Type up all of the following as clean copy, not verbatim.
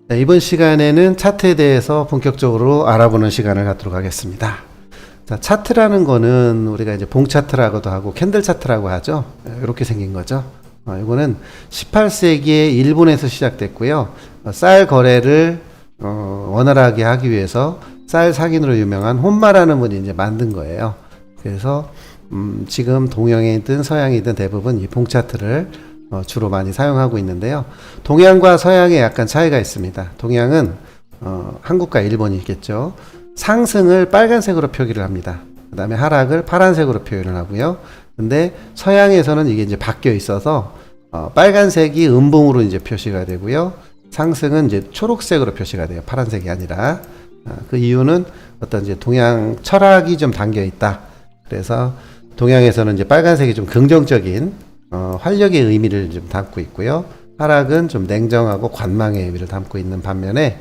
네, 이번 시간에는 차트에 대해서 본격적으로 알아보는 시간을 갖도록 하겠습니다. 자, 차트라는 거는 우리가 이제 봉 차트라고도 하고 캔들 차트라고 하죠. 이렇게 생긴 거죠. 이거는 18세기에 일본에서 시작됐고요. 쌀 거래를 원활하게 하기 위해서 쌀 상인으로 유명한 혼마라는 분이 이제 만든 거예요. 그래서 지금 동양이든 서양이든 대부분 이 봉 차트를 주로 많이 사용하고 있는데요. 동양과 서양에 약간 차이가 있습니다. 동양은 한국과 일본이 있겠죠. 상승을 빨간색으로 표기를 합니다. 그 다음에 하락을 파란색으로 표현을 하고요. 근데 서양에서는 이게 이제 바뀌어 있어서 빨간색이 음봉으로 이제 표시가 되고요. 상승은 이제 초록색으로 표시가 돼요. 파란색이 아니라. 그 이유는 어떤 이제 동양 철학이 좀 담겨 있다. 그래서 동양에서는 이제 빨간색이 좀 긍정적인 활력의 의미를 좀 담고 있고요. 하락은 좀 냉정하고 관망의 의미를 담고 있는 반면에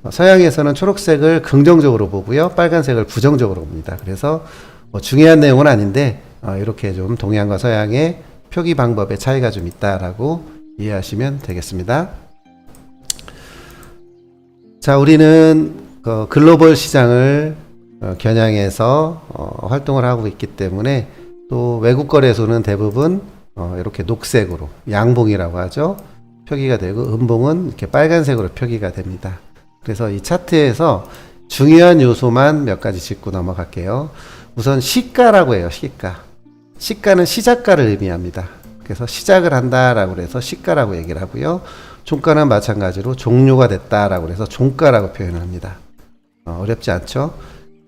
서양에서는 초록색을 긍정적으로 보고요. 빨간색을 부정적으로 봅니다. 그래서 중요한 내용은 아닌데 이렇게 좀 동양과 서양의 표기 방법의 차이가 좀 있다라고 이해하시면 되겠습니다. 자, 우리는 글로벌 시장을 겨냥해서 활동을 하고 있기 때문에 또 외국 거래소는 대부분 이렇게 녹색으로 양봉이라고 하죠. 표기가 되고 음봉은 이렇게 빨간색으로 표기가 됩니다. 그래서 이 차트에서 중요한 요소만 몇 가지 짚고 넘어갈게요. 우선 시가라고 해요. 시가는 시작가를 의미합니다. 그래서 시작을 한다라고 해서 시가라고 얘기를 하고요. 종가는 마찬가지로 종료가 됐다라고 해서 종가라고 표현을 합니다. 어렵지 않죠?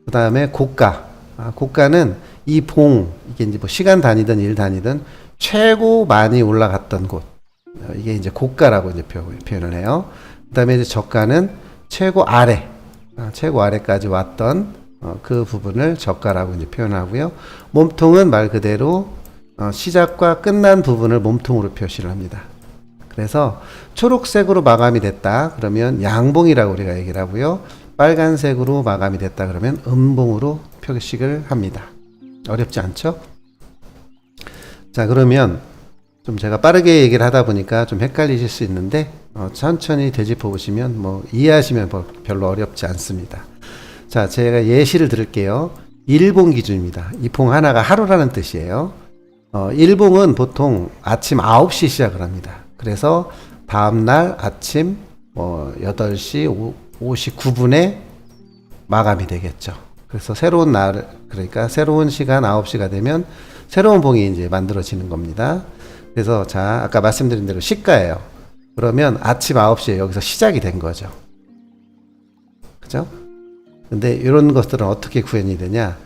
그 다음에 고가. 고가는 이 봉, 이게 이제 뭐 시간 단위든 일 단위든 최고 많이 올라갔던 곳. 이게 이제 고가라고 이제 표현을 해요. 그 다음에 이제 저가는 최고 아래까지 왔던 그 부분을 저가라고 이제 표현하고요. 몸통은 말 그대로 시작과 끝난 부분을 몸통으로 표시를 합니다. 그래서 초록색으로 마감이 됐다 그러면 양봉이라고 우리가 얘기를 하고요. 빨간색으로 마감이 됐다 그러면 음봉으로 표식을 합니다. 어렵지 않죠? 자, 그러면 좀 제가 빠르게 얘기를 하다 보니까 좀 헷갈리실 수 있는데 천천히 되짚어 보시면 뭐 이해하시면 별로 어렵지 않습니다. 자, 제가 예시를 들을게요. 일봉 기준입니다. 이 봉 하나가 하루라는 뜻이에요. 일봉은 보통 아침 9시 시작을 합니다. 그래서 다음날 아침 8시 59분에 마감이 되겠죠. 그래서 새로운 날, 그러니까 새로운 시간 9시가 되면 새로운 봉이 이제 만들어지는 겁니다. 그래서 자, 아까 말씀드린 대로 시가예요. 그러면 아침 9시에 여기서 시작이 된 거죠. 그죠? 근데 이런 것들은 어떻게 구현이 되냐?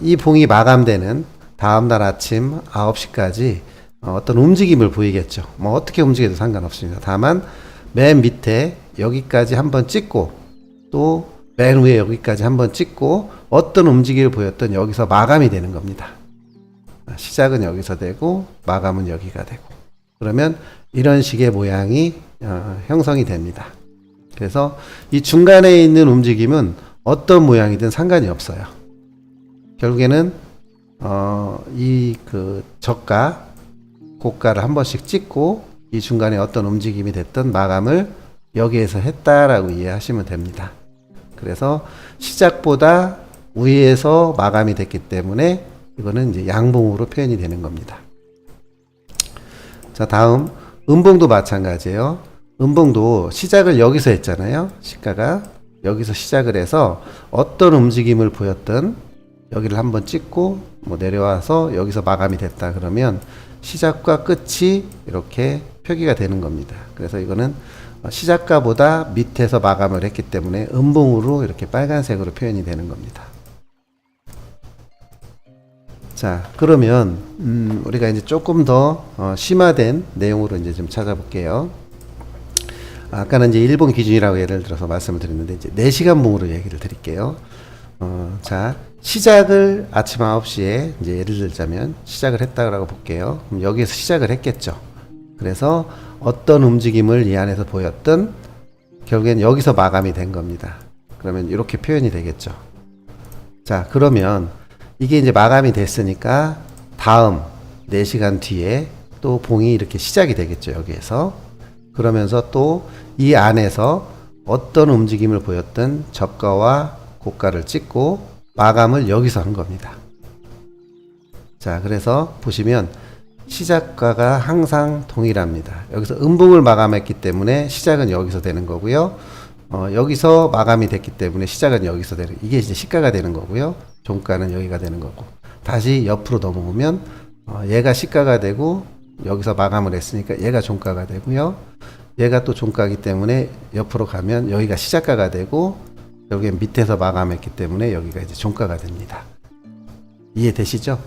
이 봉이 마감되는 다음날 아침 9시까지 어떤 움직임을 보이겠죠. 뭐 어떻게 움직여도 상관없습니다. 다만 맨 밑에 여기까지 한번 찍고 또 맨 위에 여기까지 한번 찍고 어떤 움직임을 보였던 여기서 마감이 되는 겁니다. 시작은 여기서 되고 마감은 여기가 되고 그러면 이런 식의 모양이 형성이 됩니다. 그래서 이 중간에 있는 움직임은 어떤 모양이든 상관이 없어요. 결국에는 이 그 저가 고가를 한 번씩 찍고 이 중간에 어떤 움직임이 됐든 마감을 여기에서 했다라고 이해하시면 됩니다. 그래서 시작보다 위에서 마감이 됐기 때문에 이거는 이제 양봉으로 표현이 되는 겁니다. 자, 다음 음봉도 마찬가지예요. 음봉도 시작을 여기서 했잖아요. 시가가 여기서 시작을 해서 어떤 움직임을 보였든 여기를 한번 찍고 뭐 내려와서 여기서 마감이 됐다 그러면 시작과 끝이 이렇게 표기가 되는 겁니다. 그래서 이거는 시작가보다 밑에서 마감을 했기 때문에 음봉으로 이렇게 빨간색으로 표현이 되는 겁니다. 자, 그러면 우리가 이제 조금 더 심화된 내용으로 이제 좀 찾아볼게요. 아까는 이제 일본 기준이라고 예를 들어서 말씀을 드렸는데 이제 4시간 봉으로 얘기를 드릴게요. 자, 시작을 아침 9시에 이제 예를 들자면 시작을 했다고 볼게요. 그럼 여기에서 시작을 했겠죠. 그래서 어떤 움직임을 이 안에서 보였든 결국엔 여기서 마감이 된 겁니다. 그러면 이렇게 표현이 되겠죠. 자, 그러면 이게 이제 마감이 됐으니까 다음 4시간 뒤에 또 봉이 이렇게 시작이 되겠죠. 여기에서. 그러면서 또 이 안에서 어떤 움직임을 보였든 저가와 고가를 찍고 마감을 여기서 한 겁니다. 자, 그래서 보시면 시작가가 항상 동일합니다. 여기서 음봉을 마감했기 때문에 시작은 여기서 되는 거고요. 여기서 마감이 됐기 때문에 시작은 여기서 되는, 이게 이제 시가가 되는 거고요. 종가는 여기가 되는 거고. 다시 옆으로 넘어오면 얘가 시가가 되고 여기서 마감을 했으니까 얘가 종가가 되고요. 얘가 또 종가이기 때문에 옆으로 가면 여기가 시작가가 되고 여기 밑에서 마감했기 때문에 여기가 이제 종가가 됩니다. 이해되시죠?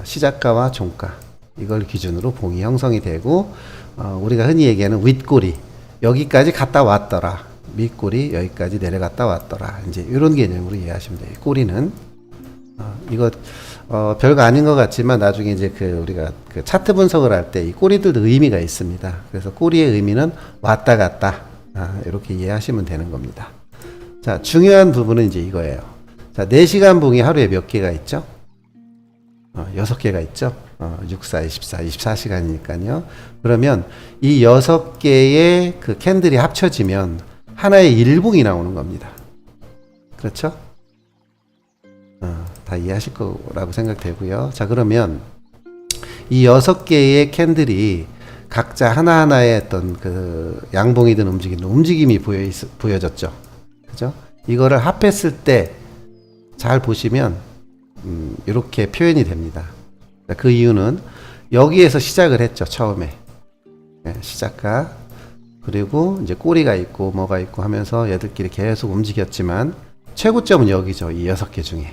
시작가와 종가 이걸 기준으로 봉이 형성이 되고 우리가 흔히 얘기하는 윗꼬리 여기까지 갔다 왔더라, 밑꼬리 여기까지 내려갔다 왔더라, 이제 이런 개념으로 이해하시면 돼요. 꼬리는 이거 별거 아닌 것 같지만 나중에 이제 우리가 차트 분석을 할 때 이 꼬리들도 의미가 있습니다. 그래서 꼬리의 의미는 왔다 갔다 이렇게 이해하시면 되는 겁니다. 자, 중요한 부분은 이제 이거예요. 자, 4시간 봉이 하루에 몇 개가 있죠? 6개가 있죠. 6, 4, 24, 24시간이니까요. 그러면 이 6개의 그 캔들이 합쳐지면 하나의 일봉이 나오는 겁니다. 그렇죠? 다 이해하실 거라고 생각되고요. 자, 그러면 이 6개의 캔들이 각자 하나하나의 어떤 그 양봉이든 움직임이 보여졌죠. 그죠? 이거를 합했을 때 잘 보시면 이렇게 표현이 됩니다. 그 이유는 여기에서 시작을 했죠. 처음에 시작가, 그리고 이제 꼬리가 있고 뭐가 있고 하면서 얘들끼리 계속 움직였지만 최고점은 여기죠. 이 6개 중에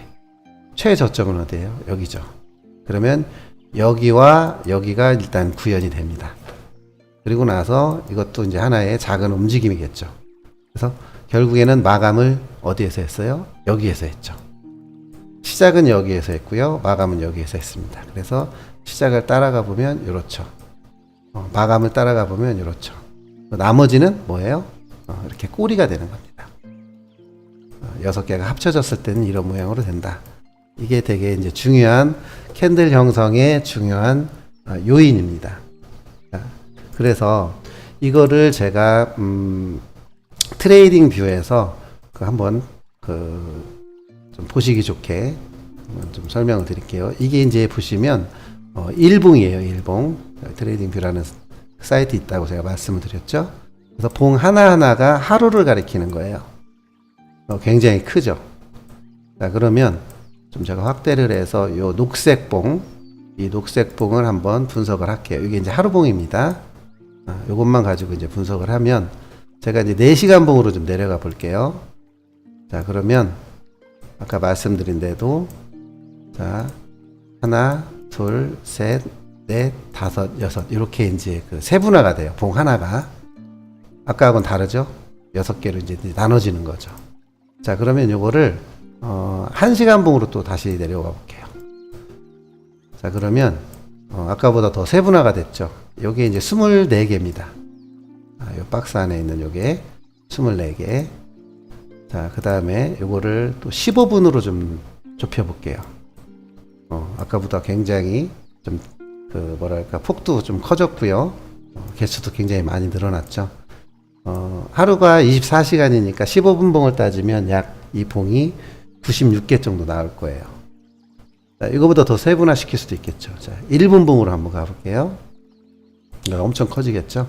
최저점은 어디예요? 여기죠. 그러면 여기와 여기가 일단 구현이 됩니다. 그리고 나서 이것도 이제 하나의 작은 움직임이겠죠. 그래서 결국에는 마감을 어디에서 했어요? 여기에서 했죠. 시작은 여기에서 했고요. 마감은 여기에서 했습니다. 그래서 시작을 따라가 보면 이렇죠. 마감을 따라가 보면 이렇죠. 나머지는 뭐예요? 이렇게 꼬리가 되는 겁니다. 6개가 합쳐졌을 때는 이런 모양으로 된다. 이게 되게 이제 중요한 캔들 형성의 중요한 요인입니다. 그래서 이거를 제가 트레이딩 뷰에서 한번 좀 보시기 좋게 좀 설명을 드릴게요. 이게 이제 보시면 일봉이에요. 일봉. 트레이딩 뷰라는 사이트 있다고 제가 말씀을 드렸죠. 그래서 봉 하나하나가 하루를 가리키는 거예요. 굉장히 크죠. 자, 그러면 좀 제가 확대를 해서 요 녹색 봉, 이 녹색 봉을 한번 분석을 할게요. 이게 이제 하루봉입니다. 요것만 가지고 이제 분석을 하면 제가 이제 4시간 봉으로 좀 내려가 볼게요. 자, 그러면 아까 말씀드린 대로 자, 하나, 둘, 셋, 넷, 다섯, 여섯 이렇게 이제 그 세분화가 돼요. 봉 하나가. 아까하고는 다르죠? 6개로 이제 나눠지는 거죠. 자, 그러면 요거를 1시간 봉으로 또 다시 내려가 볼게요. 자, 그러면 아까보다 더 세분화가 됐죠. 요게 이제 24개입니다. 요 박스 안에 있는 요게 24개. 자, 그 다음에 요거를 또 15분으로 좀 좁혀 볼게요. 아까보다 굉장히 좀 뭐랄까 폭도 좀 커졌고요. 개수도 굉장히 많이 늘어났죠. 하루가 24시간이니까 15분 봉을 따지면 약 이 봉이 96개 정도 나올 거예요. 자, 이거보다 더 세분화 시킬 수도 있겠죠. 자, 1분 봉으로 한번 가볼게요. 엄청 커지겠죠.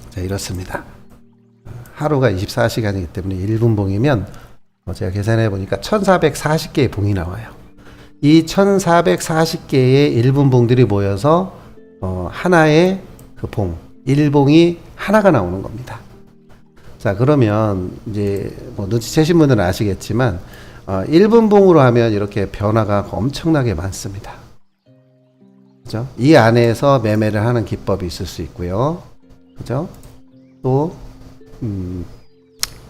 자, 이렇습니다. 하루가 24시간이기 때문에 1분 봉이면 제가 계산해 보니까 1440개의 봉이 나와요. 이 1440개의 1분 봉들이 모여서 하나의 그 봉, 1봉이 하나가 나오는 겁니다. 자, 그러면 이제 뭐 눈치채신 분들은 아시겠지만 1분 봉으로 하면 이렇게 변화가 엄청나게 많습니다. 그죠? 이 안에서 매매를 하는 기법이 있을 수 있고요. 그죠? 또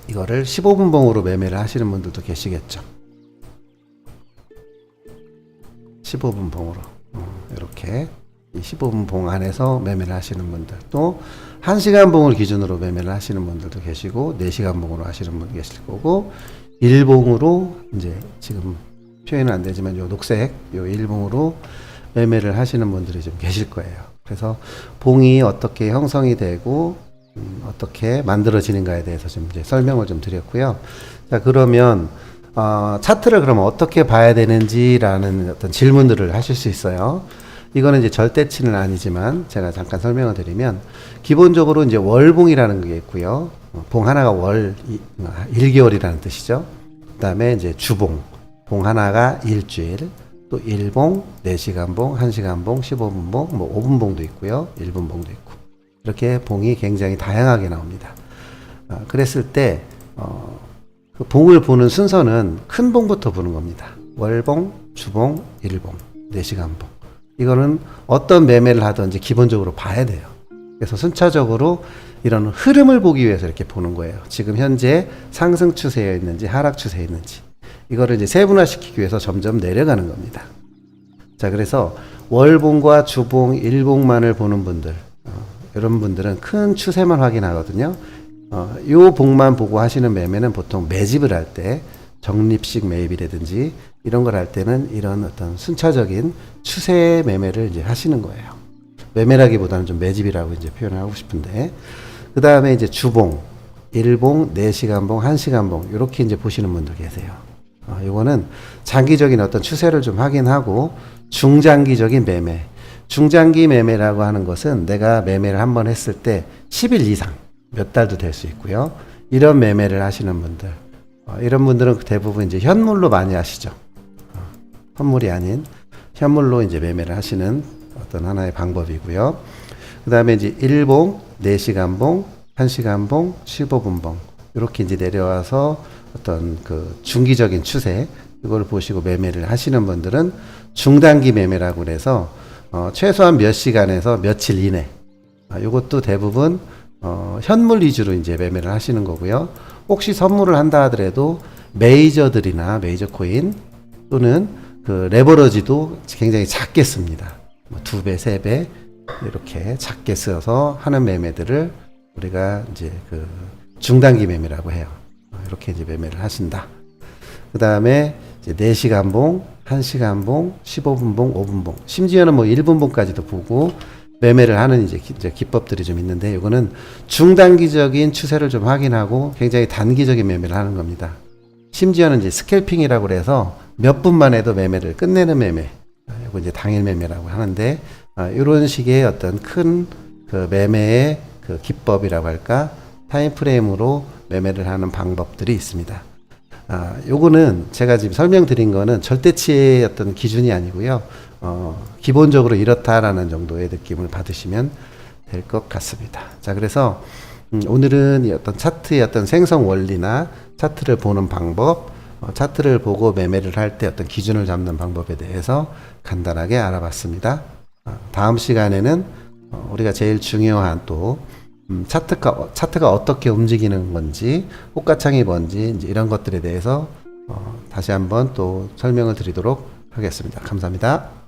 이거를 15분 봉으로 매매를 하시는 분들도 계시겠죠. 15분 봉으로 이렇게 이 15분 봉 안에서 매매를 하시는 분들, 또 1시간 봉을 기준으로 매매를 하시는 분들도 계시고 4시간 봉으로 하시는 분도 계실 거고 1봉으로 이제 지금 표현은 안 되지만 요 녹색 요 1봉으로 매매를 하시는 분들이 좀 계실 거예요. 그래서 봉이 어떻게 형성이 되고 어떻게 만들어지는가에 대해서 좀 이제 설명을 좀 드렸고요. 자, 그러면 차트를 그러면 어떻게 봐야 되는지라는 어떤 질문들을 하실 수 있어요. 이거는 이제 절대치는 아니지만 제가 잠깐 설명을 드리면 기본적으로 이제 월봉이라는 게 있고요. 봉 하나가 1개월이라는 뜻이죠. 그다음에 이제 주봉, 봉 하나가 일주일, 또 일봉, 4시간봉, 1시간봉, 15분봉, 뭐 5분봉도 있고요. 1분봉도 있고. 이렇게 봉이 굉장히 다양하게 나옵니다. 그랬을 때 그 봉을 보는 순서는 큰 봉부터 보는 겁니다. 월봉, 주봉, 일봉, 4시간봉. 이거는 어떤 매매를 하든지 기본적으로 봐야 돼요. 그래서 순차적으로 이런 흐름을 보기 위해서 이렇게 보는 거예요. 지금 현재 상승 추세에 있는지 하락 추세에 있는지 이거를 이제 세분화시키기 위해서 점점 내려가는 겁니다. 자, 그래서 월봉과 주봉, 일봉만을 보는 분들, 이런 분들은 큰 추세만 확인하거든요. 요 봉만 보고 하시는 매매는 보통 매집을 할 때 적립식 매입이라든지 이런 걸 할 때는 이런 어떤 순차적인 추세 매매를 이제 하시는 거예요. 매매라기보다는 좀 매집이라고 이제 표현을 하고 싶은데, 그 다음에 이제 주봉, 일봉, 4시간봉, 1시간봉 이렇게 이제 보시는 분들 계세요. 요거는 장기적인 어떤 추세를 좀 확인하고 중장기적인 매매. 중장기 매매라고 하는 것은 내가 매매를 한번 했을 때 10일 이상 몇 달도 될 수 있고요. 이런 매매를 하시는 분들, 이런 분들은 대부분 이제 현물로 많이 하시죠. 선물이 아닌 현물로 이제 매매를 하시는 어떤 하나의 방법이고요. 그 다음에 이제 일봉, 4시간봉, 1시간봉, 15분봉 이렇게 이제 내려와서 어떤 그 중기적인 추세 이걸 보시고 매매를 하시는 분들은 중단기 매매라고 해서 최소한 몇 시간에서 며칠 이내. 이것도 대부분 현물 위주로 이제 매매를 하시는 거고요. 혹시 선물을 한다 하더라도 메이저들이나 메이저 코인 또는 그 레버러지도 굉장히 작게 씁니다. 2배, 3배 이렇게 작게 써서 하는 매매들을 우리가 이제 그 중단기 매매라고 해요. 이렇게 이제 매매를 하신다. 그 다음에 이제 4시간봉, 1시간봉, 15분봉, 5분봉, 심지어는 뭐 1분봉까지도 보고 매매를 하는 이제 기법들이 좀 있는데, 이거는 중단기적인 추세를 좀 확인하고 굉장히 단기적인 매매를 하는 겁니다. 심지어는 이제 스캘핑이라고 해서 몇 분만 해도 매매를 끝내는 매매, 이거 이제 당일 매매라고 하는데, 이런 식의 어떤 큰 그 매매의 그 기법이라고 할까, 타임프레임으로 매매를 하는 방법들이 있습니다. 요거는 제가 지금 설명드린 거는 절대치의 어떤 기준이 아니고요. 기본적으로 이렇다라는 정도의 느낌을 받으시면 될 것 같습니다. 자, 그래서 오늘은 이 어떤 차트의 어떤 생성 원리나 차트를 보는 방법, 차트를 보고 매매를 할 때 어떤 기준을 잡는 방법에 대해서 간단하게 알아봤습니다. 다음 시간에는 우리가 제일 중요한 또 차트가 어떻게 움직이는 건지, 호가창이 뭔지 이제 이런 것들에 대해서 다시 한번 또 설명을 드리도록 하겠습니다. 감사합니다.